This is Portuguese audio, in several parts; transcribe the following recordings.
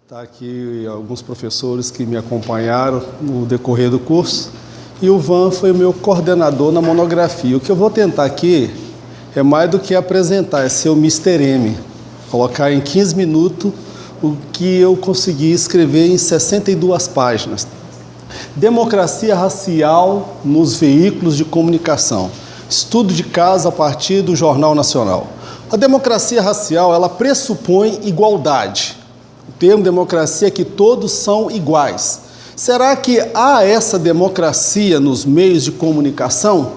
Está aqui alguns professores que me acompanharam no decorrer do curso e o Van foi o meu coordenador na monografia. O que eu vou tentar aqui é mais do que apresentar, é ser o Mr. M, colocar em 15 minutos o que eu consegui escrever em 62 páginas. Democracia racial nos veículos de comunicação. Estudo de caso a partir do Jornal Nacional. A democracia racial, ela pressupõe igualdade. O termo democracia é que todos são iguais. Será que há essa democracia nos meios de comunicação?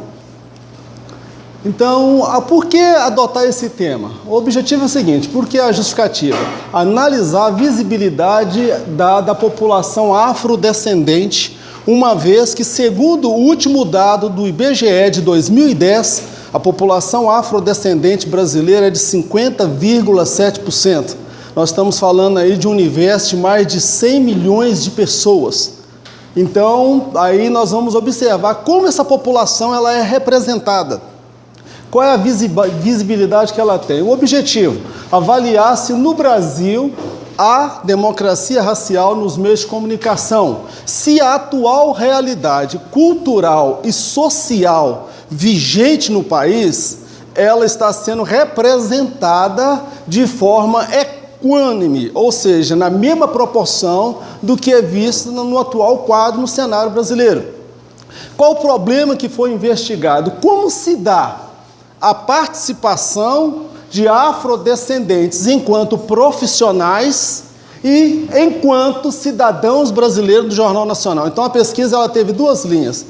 Então, por que adotar esse tema? O objetivo é o seguinte, porque a justificativa? Analisar a visibilidade da população afrodescendente, uma vez que, segundo o último dado do IBGE de 2010, a população afrodescendente brasileira é de 50,7%. Nós estamos falando aí de um universo de mais de 100 milhões de pessoas. Então, aí nós vamos observar como essa população ela é representada. Qual é a visibilidade que ela tem? O objetivo, avaliar se no Brasil há democracia racial nos meios de comunicação. Se a atual realidade cultural e social vigente no país, ela está sendo representada de forma equânime, ou seja, na mesma proporção do que é visto no atual quadro no cenário brasileiro. Qual o problema que foi investigado? Como se dá a participação de afrodescendentes enquanto profissionais e enquanto cidadãos brasileiros do Jornal Nacional? Então a pesquisa ela teve duas linhas,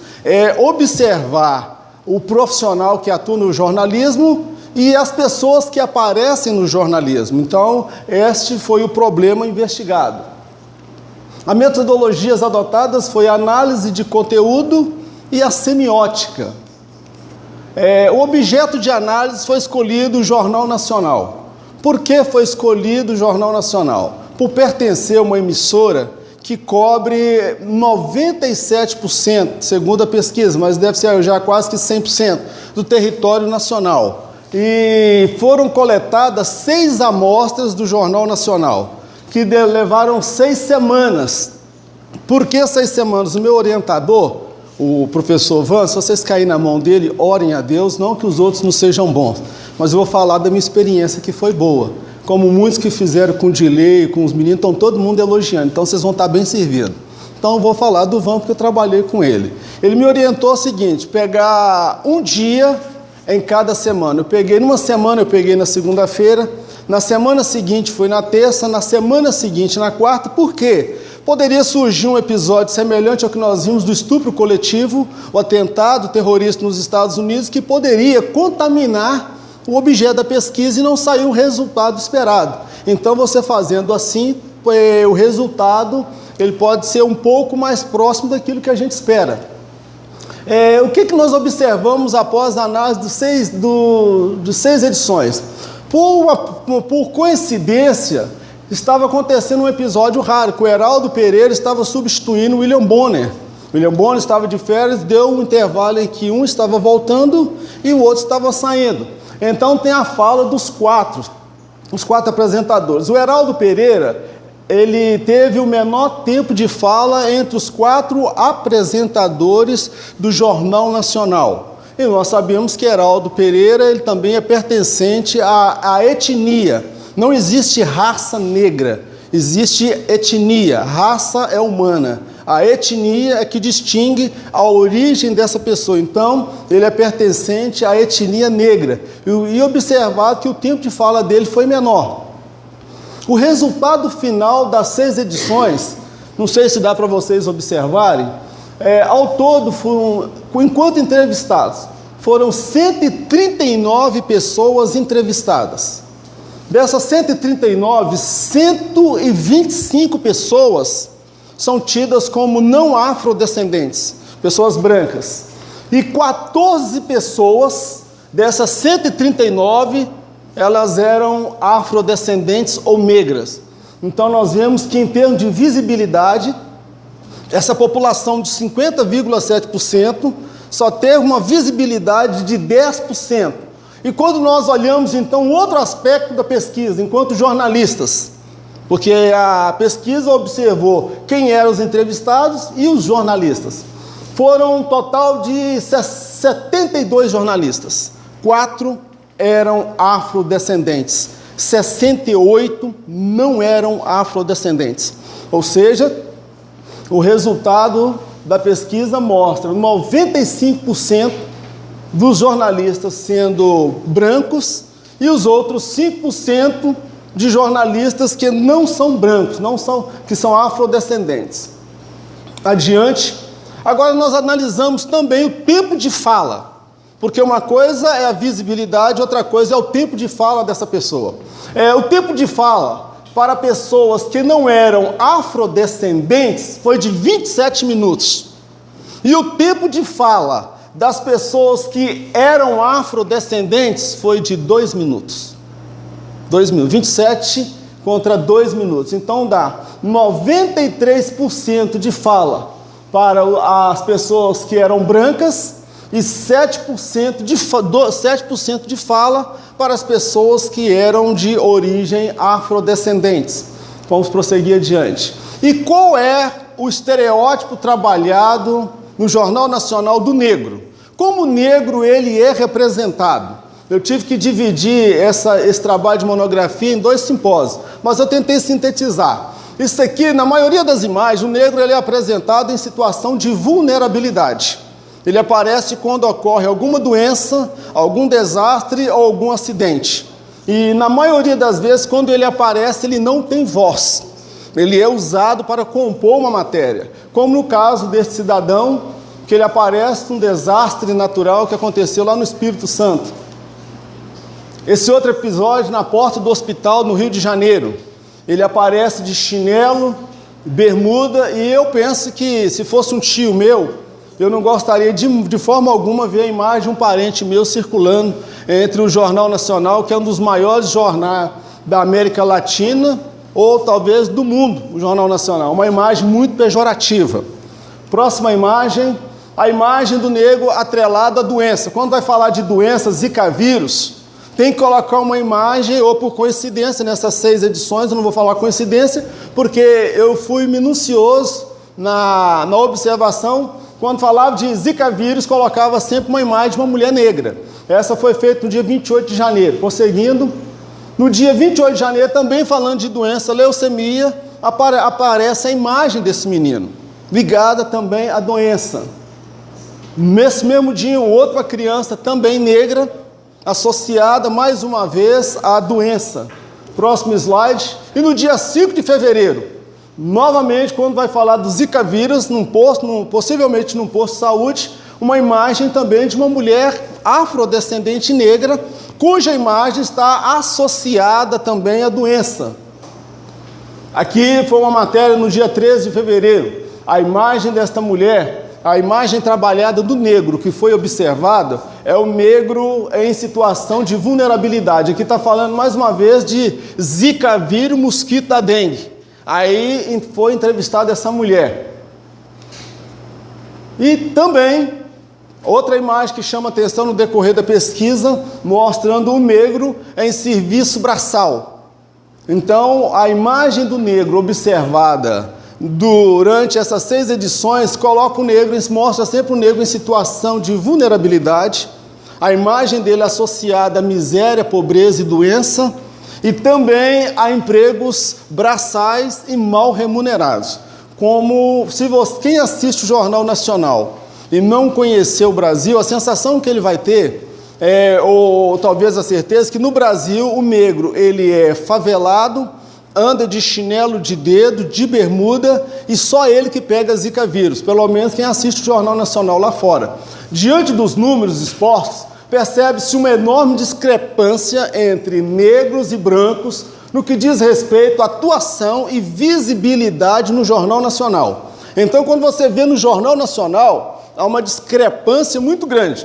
observar o profissional que atua no jornalismo e as pessoas que aparecem no jornalismo. Então, este foi o problema investigado. As metodologias adotadas foi a análise de conteúdo e a semiótica. O objeto de análise foi escolhido o Jornal Nacional. Por que foi escolhido o Jornal Nacional? Por pertencer a uma emissora que cobre 97%, segundo a pesquisa, mas deve ser já quase que 100% do território nacional. E foram coletadas 6 amostras do Jornal Nacional, que levaram 6 semanas. Por que 6 semanas? O meu orientador, o professor Van, se vocês caírem na mão dele, orem a Deus, não que os outros não sejam bons, mas eu vou falar da minha experiência que foi boa. Como muitos que fizeram com o Dilei, com os meninos, estão todo mundo elogiando, então vocês vão estar bem servidos. Então eu vou falar do Van porque eu trabalhei com ele. Ele me orientou o seguinte, pegar um dia em cada semana. Numa semana eu peguei na segunda-feira, na semana seguinte foi na terça, na semana seguinte na quarta. Por quê? Poderia surgir um episódio semelhante ao que nós vimos do estupro coletivo, o atentado terrorista nos Estados Unidos, que poderia contaminar o objeto da pesquisa e não sair o resultado esperado. Então, você fazendo assim, o resultado ele pode ser um pouco mais próximo daquilo que a gente espera. O que nós observamos após a análise de 6 edições? Por coincidência, estava acontecendo um episódio raro, que o Heraldo Pereira estava substituindo o William Bonner. O William Bonner estava de férias, deu um intervalo em que um estava voltando e o outro estava saindo. Então tem a fala dos 4, os 4 apresentadores. O Heraldo Pereira, ele teve o menor tempo de fala entre os 4 apresentadores do Jornal Nacional. E nós sabemos que Heraldo Pereira, ele também é pertencente à etnia. Não existe raça negra, existe etnia. Raça é humana. A etnia é que distingue a origem dessa pessoa. Então, ele é pertencente à etnia negra. E observado que o tempo de fala dele foi menor. O resultado final das 6 edições, não sei se dá para vocês observarem, ao todo, enquanto entrevistados, foram 139 pessoas entrevistadas. Dessas 139, 125 pessoas são tidas como não afrodescendentes, pessoas brancas. E 14 pessoas, dessas 139, elas eram afrodescendentes ou negras. Então nós vemos que em termos de visibilidade, essa população de 50,7% só teve uma visibilidade de 10%. E quando nós olhamos então outro aspecto da pesquisa, enquanto jornalistas, porque a pesquisa observou quem eram os entrevistados e os jornalistas. Foram um total de 72 jornalistas, 4 eram afrodescendentes, 68 não eram afrodescendentes. Ou seja, o resultado da pesquisa mostra 95% dos jornalistas sendo brancos e os outros 5% de jornalistas que não são brancos, que são afrodescendentes. Adiante. Agora nós analisamos também o tempo de fala, porque uma coisa é a visibilidade, outra coisa é o tempo de fala dessa pessoa. O tempo de fala para pessoas que não eram afrodescendentes foi de 27 minutos. E o tempo de fala das pessoas que eram afrodescendentes foi de 2 minutos. 2 minutos, 27 contra 2 minutos. Então dá 93% de fala para as pessoas que eram brancas e 7% de fala para as pessoas que eram de origem afrodescendentes. Vamos prosseguir adiante. E qual é o estereótipo trabalhado no Jornal Nacional do negro? Como o negro ele é representado? Eu tive que dividir esse trabalho de monografia em 2 simpósios, mas eu tentei sintetizar. Isso aqui, na maioria das imagens, o negro ele é apresentado em situação de vulnerabilidade. Ele aparece quando ocorre alguma doença, algum desastre ou algum acidente. E na maioria das vezes, quando ele aparece, ele não tem voz. Ele é usado para compor uma matéria. Como no caso desse cidadão, que ele aparece num desastre natural que aconteceu lá no Espírito Santo. Esse outro episódio na porta do hospital no Rio de Janeiro. Ele aparece de chinelo, bermuda, e eu penso que se fosse um tio meu, eu não gostaria de forma alguma ver a imagem de um parente meu circulando entre o Jornal Nacional, que é um dos maiores jornais da América Latina, ou talvez do mundo, o Jornal Nacional. Uma imagem muito pejorativa. Próxima imagem, a imagem do negro atrelado à doença. Quando vai falar de doença, Zika vírus, tem que colocar uma imagem, ou por coincidência, nessas 6 edições, eu não vou falar coincidência, porque eu fui minucioso na observação. Quando falava de Zika vírus, colocava sempre uma imagem de uma mulher negra. Essa foi feita no dia 28 de janeiro. Prosseguindo, no dia 28 de janeiro, também falando de doença, leucemia, aparece a imagem desse menino, ligada também à doença. Nesse mesmo dia, outra criança também negra, associada mais uma vez à doença. Próximo slide. E no dia 5 de fevereiro, novamente, quando vai falar do Zika vírus, possivelmente num posto de saúde, uma imagem também de uma mulher afrodescendente negra, cuja imagem está associada também à doença. Aqui foi uma matéria no dia 13 de fevereiro. A imagem desta mulher, a imagem trabalhada do negro que foi observada, é o negro em situação de vulnerabilidade. Aqui está falando mais uma vez de Zika vírus, mosquito da dengue. Aí foi entrevistada essa mulher. E também, outra imagem que chama atenção no decorrer da pesquisa, mostrando o negro em serviço braçal. Então, a imagem do negro observada durante essas 6 edições, coloca o negro, mostra sempre o negro em situação de vulnerabilidade, a imagem dele associada à miséria, pobreza e doença, e também a empregos braçais e mal remunerados. Como quem assiste o Jornal Nacional e não conhecer o Brasil, a sensação que ele vai ter, ou talvez a certeza, que no Brasil o negro ele é favelado, anda de chinelo de dedo, de bermuda, e só ele que pega Zika vírus, pelo menos quem assiste o Jornal Nacional lá fora. Diante dos números expostos, percebe-se uma enorme discrepância entre negros e brancos no que diz respeito à atuação e visibilidade no Jornal Nacional. Então, quando você vê no Jornal Nacional, há uma discrepância muito grande.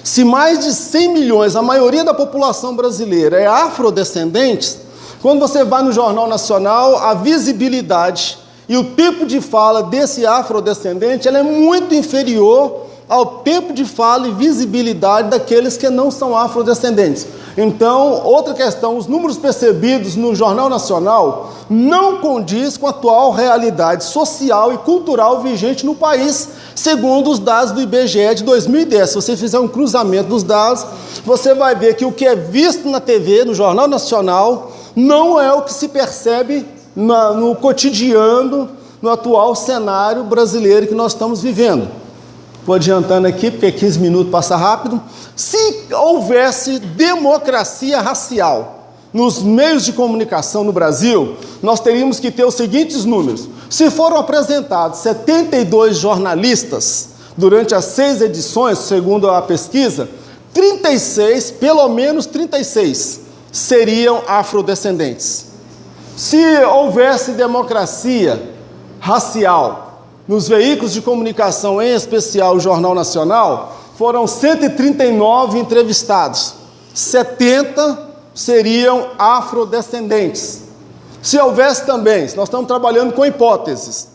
Se mais de 100 milhões, a maioria da população brasileira é afrodescendente, Quando você vai no Jornal Nacional, a visibilidade e o tempo de fala desse afrodescendente, ela é muito inferior ao tempo de fala e visibilidade daqueles que não são afrodescendentes. Então, outra questão, os números percebidos no Jornal Nacional não condiz com a atual realidade social e cultural vigente no país, segundo os dados do IBGE de 2010. Se você fizer um cruzamento dos dados, você vai ver que o que é visto na TV, no Jornal Nacional, não é o que se percebe no cotidiano, no atual cenário brasileiro que nós estamos vivendo. Vou adiantando aqui, porque 15 minutos passa rápido. Se houvesse democracia racial nos meios de comunicação no Brasil, nós teríamos que ter os seguintes números. Se foram apresentados 72 jornalistas durante as 6 edições, segundo a pesquisa, 36, pelo menos 36, seriam afrodescendentes. Se houvesse democracia racial nos veículos de comunicação, em especial o Jornal Nacional, foram 139 entrevistados, 70 seriam afrodescendentes. Se houvesse também, nós estamos trabalhando com hipóteses,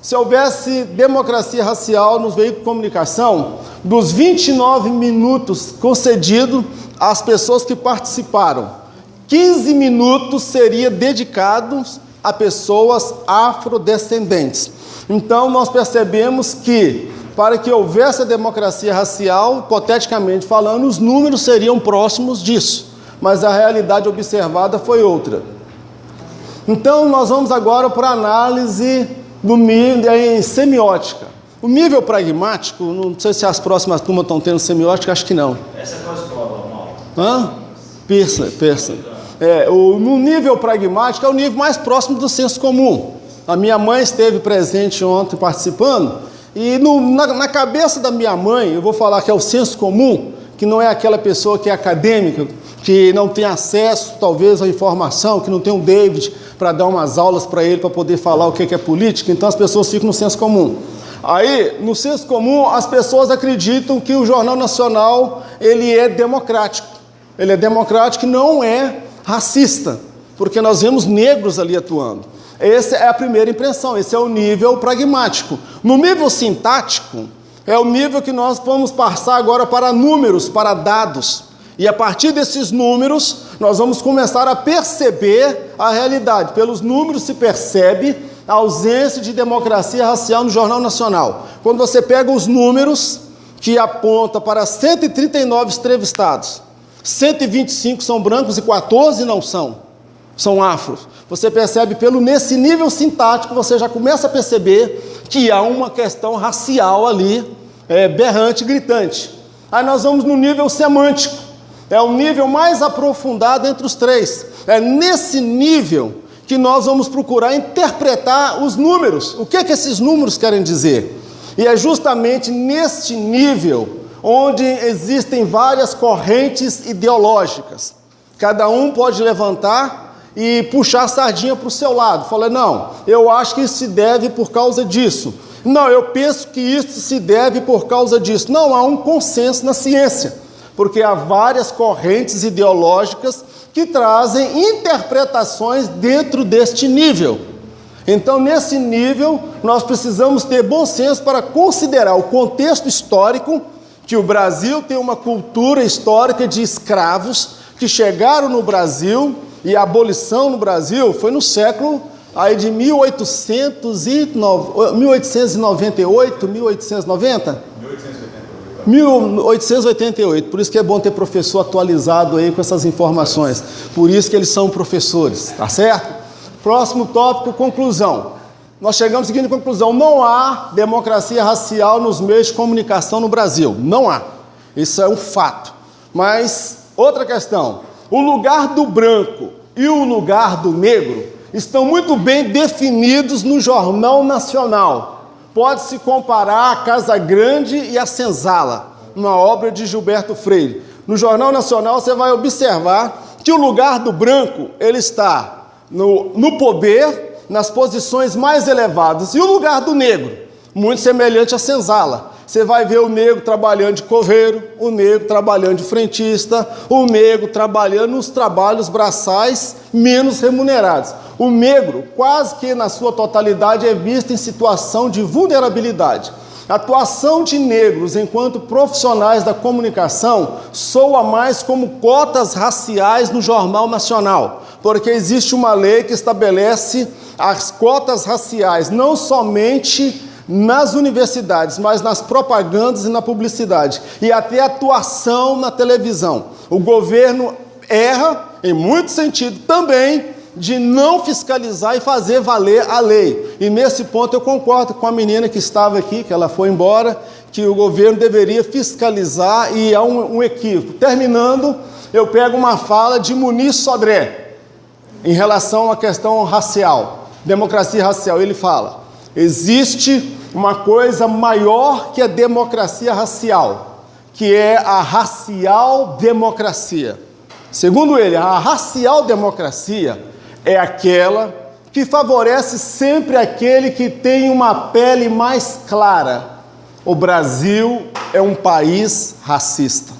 se houvesse democracia racial nos veículos de comunicação, dos 29 minutos concedidos às pessoas que participaram, 15 minutos seriam dedicados a pessoas afrodescendentes. Então, nós percebemos que, para que houvesse a democracia racial, hipoteticamente falando, os números seriam próximos disso, mas a realidade observada foi outra. Então, nós vamos agora para a análise do nível em semiótica. O nível pragmático, não sei se as próximas turmas estão tendo semiótica, acho que não. Essa é qual escola, Mauro? Hã? Pearson. No nível pragmático é o nível mais próximo do senso comum. A minha mãe esteve presente ontem participando, e na cabeça da minha mãe, eu vou falar que é o senso comum, que não é aquela pessoa que é acadêmica, que não tem acesso, talvez, à informação, que não tem um David para dar umas aulas para ele, para poder falar o que é política, então as pessoas ficam no senso comum. Aí, no senso comum, as pessoas acreditam que o Jornal Nacional, ele é democrático. Ele é democrático e não é racista, porque nós vemos negros ali atuando. Essa é a primeira impressão, esse é o nível pragmático. No nível sintático, é o nível que nós vamos passar agora para números, para dados. E a partir desses números, nós vamos começar a perceber a realidade. Pelos números se percebe a ausência de democracia racial no Jornal Nacional. Quando você pega os números que aponta para 139 entrevistados, 125 são brancos e 14 não são afros. Você percebe nesse nível sintático, você já começa a perceber que há uma questão racial ali, berrante, gritante. Aí nós vamos no nível semântico, é o nível mais aprofundado entre os três. É nesse nível que nós vamos procurar interpretar os números. O que esses números querem dizer? E é justamente neste nível onde existem várias correntes ideológicas. Cada um pode levantar e puxar a sardinha para o seu lado. Fala, não, eu acho que isso se deve por causa disso. Não, eu penso que isso se deve por causa disso. Não, há um consenso na ciência, porque há várias correntes ideológicas que trazem interpretações dentro deste nível. Então, nesse nível, nós precisamos ter bom senso para considerar o contexto histórico, que o Brasil tem uma cultura histórica de escravos que chegaram no Brasil, e a abolição no Brasil foi no século de 1898, 1890? 1888, por isso que é bom ter professor atualizado aí com essas informações, por isso que eles são professores, tá certo? Próximo tópico, conclusão. Nós chegamos à seguinte conclusão: não há democracia racial nos meios de comunicação no Brasil. Não há. Isso é um fato. Mas, outra questão: o lugar do branco e o lugar do negro estão muito bem definidos no Jornal Nacional. Pode-se comparar a Casa Grande e a Senzala, uma obra de Gilberto Freire. No Jornal Nacional você vai observar que o lugar do branco ele está no poder, nas posições mais elevadas, e o lugar do negro, muito semelhante à Senzala, você vai ver o negro trabalhando de coveiro, o negro trabalhando de frentista, o negro trabalhando nos trabalhos braçais menos remunerados. O negro, quase que na sua totalidade, é visto em situação de vulnerabilidade. A atuação de negros enquanto profissionais da comunicação soa mais como cotas raciais no Jornal Nacional, porque existe uma lei que estabelece as cotas raciais não somente nas universidades, mas nas propagandas e na publicidade, e até atuação na televisão. O governo erra, em muito sentido também, de não fiscalizar e fazer valer a lei. E nesse ponto eu concordo com a menina que estava aqui, que ela foi embora, que o governo deveria fiscalizar e há um equívoco. Terminando, eu pego uma fala de Muniz Sodré, em relação à questão racial, democracia racial. Ele fala: existe uma coisa maior que a democracia racial, que é a racial democracia. Segundo ele, a racial democracia é aquela que favorece sempre aquele que tem uma pele mais clara. O Brasil é um país racista.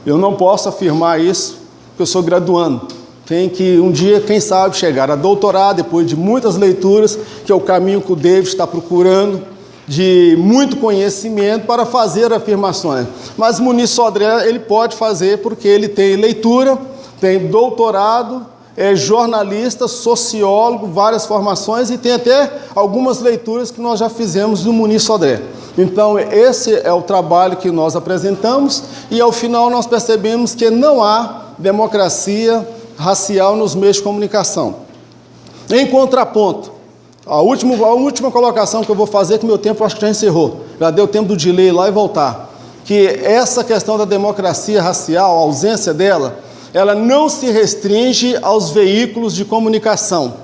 Eu não posso afirmar isso, porque eu sou graduando. Tem que um dia, quem sabe, chegar a doutorado, depois de muitas leituras, que é o caminho que o David está procurando, de muito conhecimento para fazer afirmações. Mas Muniz Sodré, ele pode fazer porque ele tem leitura, tem doutorado, é jornalista, sociólogo, várias formações, e tem até algumas leituras que nós já fizemos do Muniz Sodré. Então, esse é o trabalho que nós apresentamos, e ao final nós percebemos que não há democracia racial nos meios de comunicação. Em contraponto, a última colocação que eu vou fazer, que meu tempo acho que já encerrou, já deu tempo do delay lá e voltar, que essa questão da democracia racial, a ausência dela, ela não se restringe aos veículos de comunicação,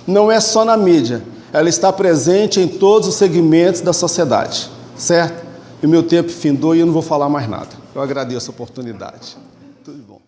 não é só na mídia, ela está presente em todos os segmentos da sociedade, certo? E meu tempo findou e eu não vou falar mais nada. Eu agradeço a oportunidade. Tudo bom.